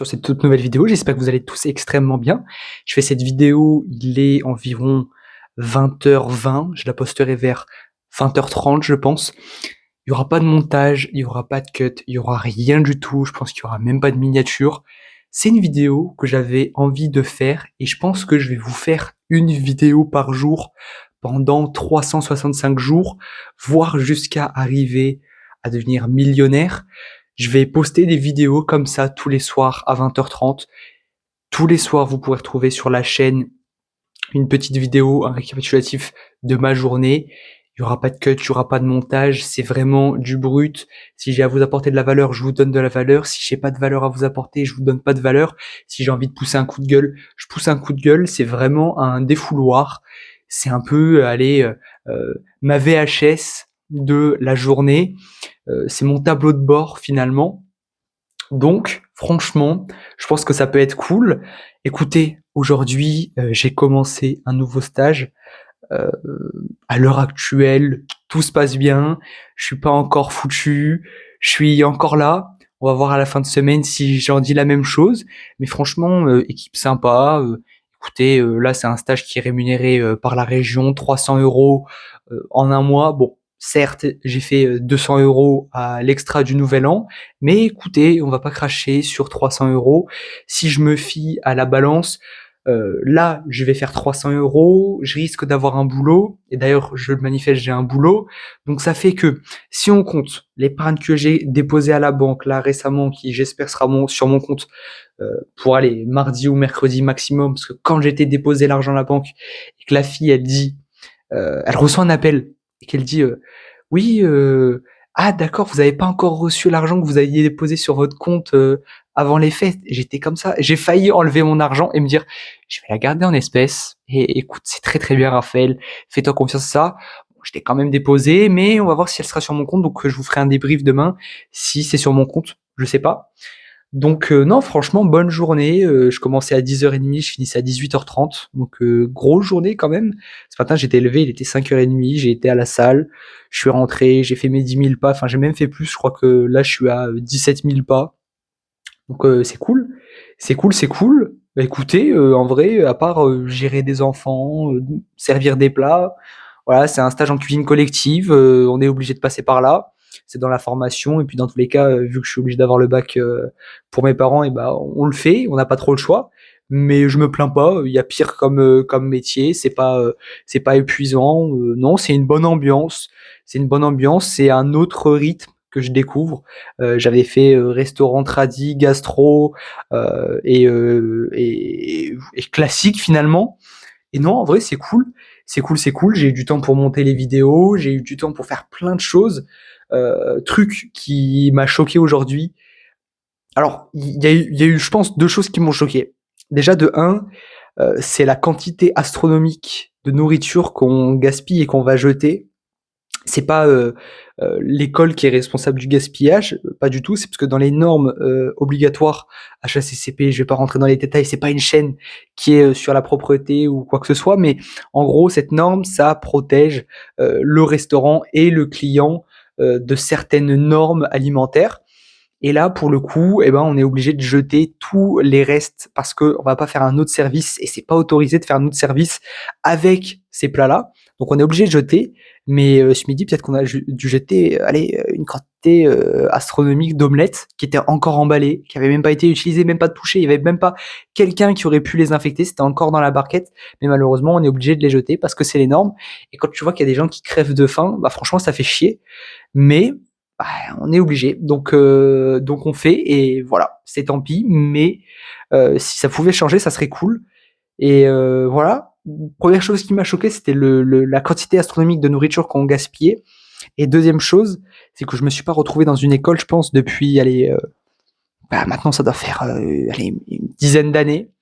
sur cette toute nouvelle vidéo. J'espère que vous allez tous extrêmement bien. Je fais cette vidéo, il est environ 20h20. Je la posterai vers 20h30, je pense. Il y aura pas de montage, il y aura pas de cut, il y aura rien du tout. Je pense qu'il y aura même pas de miniature. C'est une vidéo que j'avais envie de faire et je pense que je vais vous faire une vidéo par jour pendant 365 jours, voire jusqu'à arriver à devenir millionnaire. Je vais poster des vidéos comme ça tous les soirs à 20h30. Tous les soirs, vous pourrez retrouver sur la chaîne une petite vidéo, un récapitulatif de ma journée. Il y aura pas de cut, il y aura pas de montage, c'est vraiment du brut. Si j'ai à vous apporter de la valeur, je vous donne de la valeur. Si j'ai pas de valeur à vous apporter, je vous donne pas de valeur. Si j'ai envie de pousser un coup de gueule, je pousse un coup de gueule. C'est vraiment un défouloir. C'est un peu, ma VHS de la journée. C'est mon tableau de bord finalement. Donc, franchement, je pense que ça peut être cool. Écoutez, aujourd'hui, j'ai commencé un nouveau stage. Euh, à l'heure actuelle, tout se passe bien. Je suis pas encore foutu. Je suis encore là. On va voir à la fin de semaine si j'en dis la même chose. Mais franchement, équipe sympa. Écoutez, là, c'est un stage qui est rémunéré par la région, 300 euros en un mois. Bon, certes, j'ai fait 200 euros à l'extra du Nouvel An, mais écoutez, on va pas cracher sur 300 euros. Si je me fie à la balance, là, je vais faire 300 euros, je risque d'avoir un boulot, et d'ailleurs, je le manifeste, j'ai un boulot. Donc, ça fait que si on compte l'épargne que j'ai déposée à la banque, là, récemment, qui j'espère sera sur mon compte pour aller mardi ou mercredi maximum, parce que quand j'étais déposé l'argent à la banque, et que la fille, elle dit, elle reçoit un appel, et qu'elle dit, oui, ah d'accord, vous n'avez pas encore reçu l'argent que vous aviez déposé sur votre compte avant les fêtes. J'étais comme ça, j'ai failli enlever mon argent et me dire, je vais la garder en espèces. Et écoute, c'est très très bien, Raphaël, fais-toi confiance à ça. Bon, je l'ai quand même déposé, mais on va voir si elle sera sur mon compte. Donc je vous ferai un débrief demain. Si c'est sur mon compte, je sais pas. Donc non, franchement, bonne journée. Je commençais à 10h30, je finissais à 18h30. Donc grosse journée quand même. Ce matin, j'étais levé, il était 5h30, j'ai été à la salle, je suis rentré, j'ai fait mes 10 000 pas. Enfin, j'ai même fait plus, je crois que là, je suis à 17 000 pas. Donc c'est cool. C'est cool, c'est cool. Bah, écoutez, en vrai, à part gérer des enfants, servir des plats, voilà, c'est un stage en cuisine collective, on est obligé de passer par là. C'est dans la formation et puis dans tous les cas, vu que je suis obligé d'avoir le bac pour mes parents, et ben on le fait, on n'a pas trop le choix. Mais je me plains pas, il y a pire comme métier, c'est pas épuisant, non, c'est une bonne ambiance. C'est une bonne ambiance, c'est un autre rythme que je découvre. J'avais fait restaurant tradi, gastro et classique finalement. Et non, en vrai, c'est cool. C'est cool, c'est cool. J'ai eu du temps pour monter les vidéos, j'ai eu du temps pour faire plein de choses. Truc qui m'a choqué aujourd'hui. Alors, il y a eu, je pense, deux choses qui m'ont choqué. Déjà, de un, c'est la quantité astronomique de nourriture qu'on gaspille et qu'on va jeter. C'est pas l'école qui est responsable du gaspillage, pas du tout. C'est parce que dans les normes obligatoires HACCP, je vais pas rentrer dans les détails, c'est pas une chaîne qui est sur la propreté ou quoi que ce soit, mais en gros cette norme ça protège le restaurant et le client de certaines normes alimentaires. Et là, pour le coup, eh ben, on est obligé de jeter tous les restes parce que on va pas faire un autre service et c'est pas autorisé de faire un autre service avec ces plats-là. Donc, on est obligé de jeter. Mais ce midi, peut-être qu'on a dû jeter, allez, une quantité astronomique d'omelettes qui étaient encore emballées, qui avaient même pas été utilisées, même pas touchées. Il y avait même pas quelqu'un qui aurait pu les infecter. C'était encore dans la barquette. Mais malheureusement, on est obligé de les jeter parce que c'est les normes. Et quand tu vois qu'il y a des gens qui crèvent de faim, bah franchement, ça fait chier. Mais bah, on est obligé. Donc on fait et voilà, c'est tant pis. Mais si ça pouvait changer, ça serait cool. Et voilà. Première chose qui m'a choqué, c'était la quantité astronomique de nourriture qu'on gaspillait. Et deuxième chose, c'est que je me suis pas retrouvé dans une école, je pense, depuis, allez, bah, maintenant ça doit faire, allez, une dizaine d'années,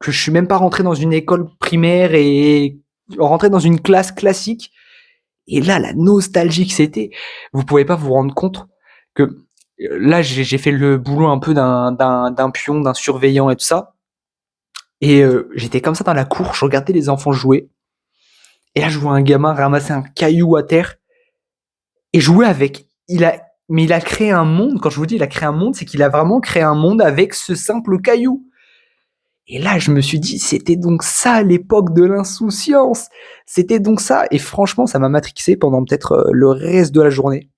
que je suis même pas rentré dans une école primaire et rentré dans une classe classique. Et là, la nostalgie que c'était, vous pouvez pas vous rendre compte que là, j'ai fait le boulot un peu d'un pion, d'un surveillant et tout ça. Et j'étais comme ça dans la cour, je regardais les enfants jouer. Et là, je vois un gamin ramasser un caillou à terre et jouer avec. mais il a créé un monde. Quand je vous dis il a créé un monde, c'est qu'il a vraiment créé un monde avec ce simple caillou. Et là, je me suis dit, c'était donc ça l'époque de l'insouciance. C'était donc ça. Et franchement, ça m'a matrixé pendant peut-être le reste de la journée.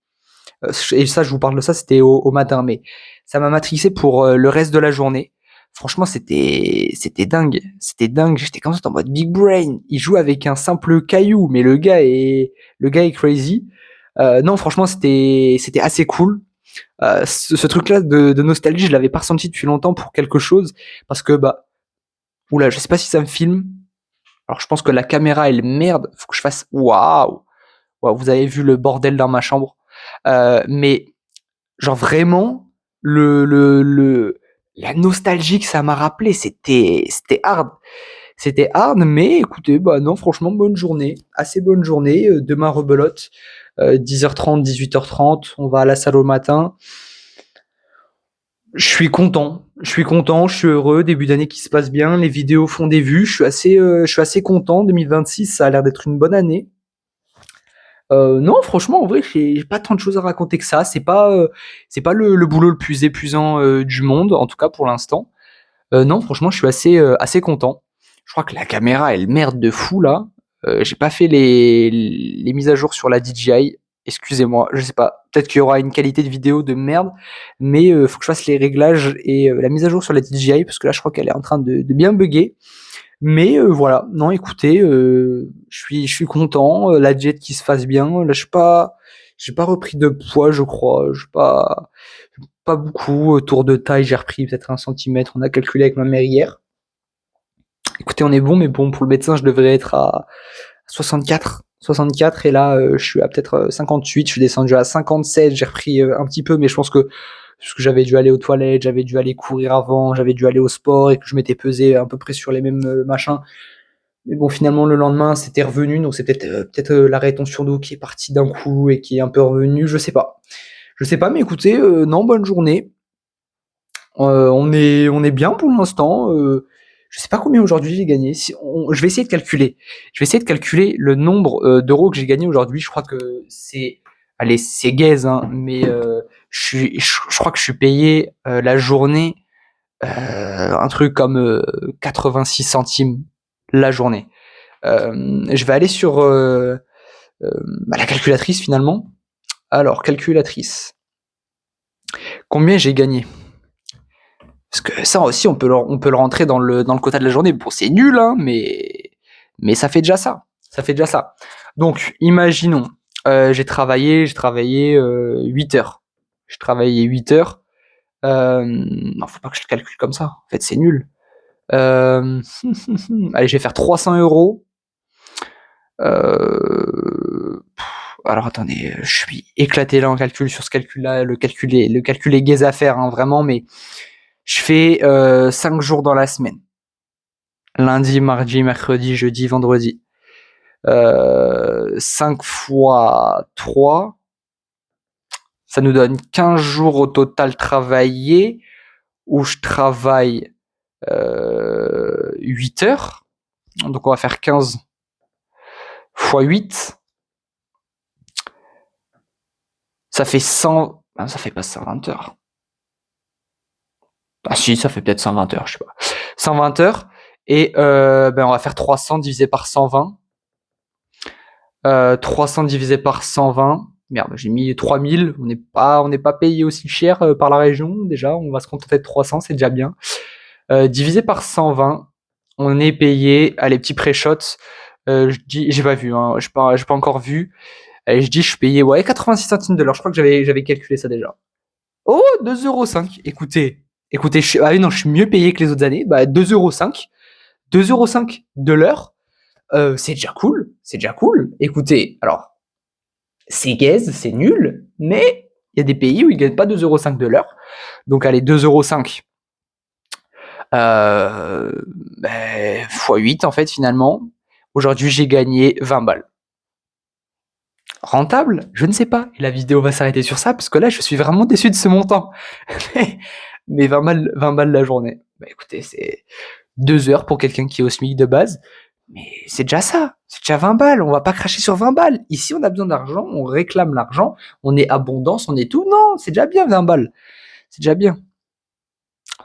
Et ça, je vous parle de ça, c'était au matin, mais ça m'a matrixé pour le reste de la journée. Franchement, c'était dingue. C'était dingue. J'étais comme ça en mode big brain. Il joue avec un simple caillou, mais le gars est crazy. Non, franchement, c'était assez cool. Ce truc-là de nostalgie, je l'avais pas ressenti depuis longtemps pour quelque chose, parce que bah, oula, je sais pas si ça me filme. Alors, je pense que la caméra elle merde. Faut que je fasse waouh. Waouh, vous avez vu le bordel dans ma chambre. Mais genre vraiment, la nostalgie que ça m'a rappelé, c'était hard. C'était hard, mais écoutez, bah non, franchement, bonne journée. Assez bonne journée. Demain, rebelote. 10h30, 18h30. On va à la salle au matin. Je suis heureux. Début d'année qui se passe bien. Les vidéos font des vues. Je suis assez content. 2026, ça a l'air d'être une bonne année. Non, franchement, en vrai, j'ai pas tant de choses à raconter que ça. C'est pas le boulot le plus épuisant du monde, en tout cas pour l'instant. Non, franchement, je suis assez content. Je crois que la caméra, elle merde de fou là. J'ai pas fait les mises à jour sur la DJI. Excusez-moi, je sais pas. Peut-être qu'il y aura une qualité de vidéo de merde, mais faut que je fasse les réglages et la mise à jour sur la DJI parce que là, je crois qu'elle est en train de bien bugger. Mais voilà, non, écoutez, je suis content, la diète qui se fasse bien. Là, j'ai pas repris de poids, je crois. J'ai pas beaucoup. Tour de taille, j'ai repris peut-être 1 centimètre. On a calculé avec ma mère hier. Écoutez, on est bon, mais bon, pour le médecin, je devrais être à 64. 64 et là, je suis à peut-être 58. Je suis descendu à 57. J'ai repris un petit peu, mais je pense que parce que j'avais dû aller aux toilettes, j'avais dû aller courir avant, j'avais dû aller au sport et que je m'étais pesé à peu près sur les mêmes machins. Mais bon, finalement, le lendemain, c'était revenu, donc c'est peut-être la rétention d'eau qui est partie d'un coup et qui est un peu revenue, je sais pas. Je sais pas, mais écoutez, non, bonne journée. On est bien pour l'instant. Je sais pas combien aujourd'hui j'ai gagné. Je vais essayer de calculer. Je vais essayer de calculer le nombre d'euros que j'ai gagné aujourd'hui. Je crois que allez, c'est gaze, hein, mais je crois que je suis payé la journée un truc comme 86 centimes la journée. Je vais aller sur la calculatrice finalement. Alors, calculatrice. Combien j'ai gagné? Parce que ça aussi, on peut le rentrer dans le quota de la journée. Bon, c'est nul, hein, mais ça fait déjà ça. Ça fait déjà ça. Donc, imaginons, j'ai travaillé 8 heures. J'ai travaillé 8 heures. Non, faut pas que je le calcule comme ça. En fait, c'est nul. Allez, je vais faire 300 euros. Alors attendez, je suis éclaté là en calcul sur ce calcul-là. Le calcul est gaze à faire, hein, vraiment, mais je fais 5 jours dans la semaine. Lundi, mardi, mercredi, jeudi, vendredi. 5 fois 3, ça nous donne 15 jours au total travaillés, où je travaille 8 heures. Donc on va faire 15 fois 8. Ça fait 100... Ah, ça fait pas 120 heures. Ah si, ça fait peut-être 120 heures, je sais pas. 120 heures. Et on va faire 300 divisé par 120. 300 divisé par 120. Merde, j'ai mis 3000. On n'est pas payé aussi cher par la région. Déjà, on va se contenter de 300, c'est déjà bien. Divisé par 120, on est payé. Allez, petit pré-shot. Je dis, j'ai pas vu, hein, j'ai pas encore vu. Allez, je dis, je suis payé 86 centimes de l'heure. Je crois que j'avais calculé ça déjà. Oh, 2,5 €. Écoutez, non, je suis mieux payé que les autres années. Bah, 2,5 €. 2,5 € de l'heure. C'est déjà cool. C'est déjà cool. Écoutez, alors, c'est gaze, c'est nul, mais il y a des pays où ils gagnent pas 2,5 € de l'heure. Donc, allez, 2,5 €. Fois 8, en fait, finalement. Aujourd'hui, j'ai gagné 20 balles. Rentable? Je ne sais pas. Et la vidéo va s'arrêter sur ça, parce que là, je suis vraiment déçu de ce montant. Mais 20 balles la journée. Bah écoutez, c'est 2 heures pour quelqu'un qui est au SMIC de base. Mais c'est déjà ça, c'est déjà 20 balles, on va pas cracher sur 20 balles. Ici, on a besoin d'argent, on réclame l'argent, on est abondance, on est tout. Non, c'est déjà bien 20 balles. C'est déjà bien.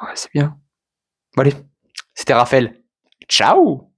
Ouais, c'est bien. Bon, allez, c'était Raphaël. Ciao!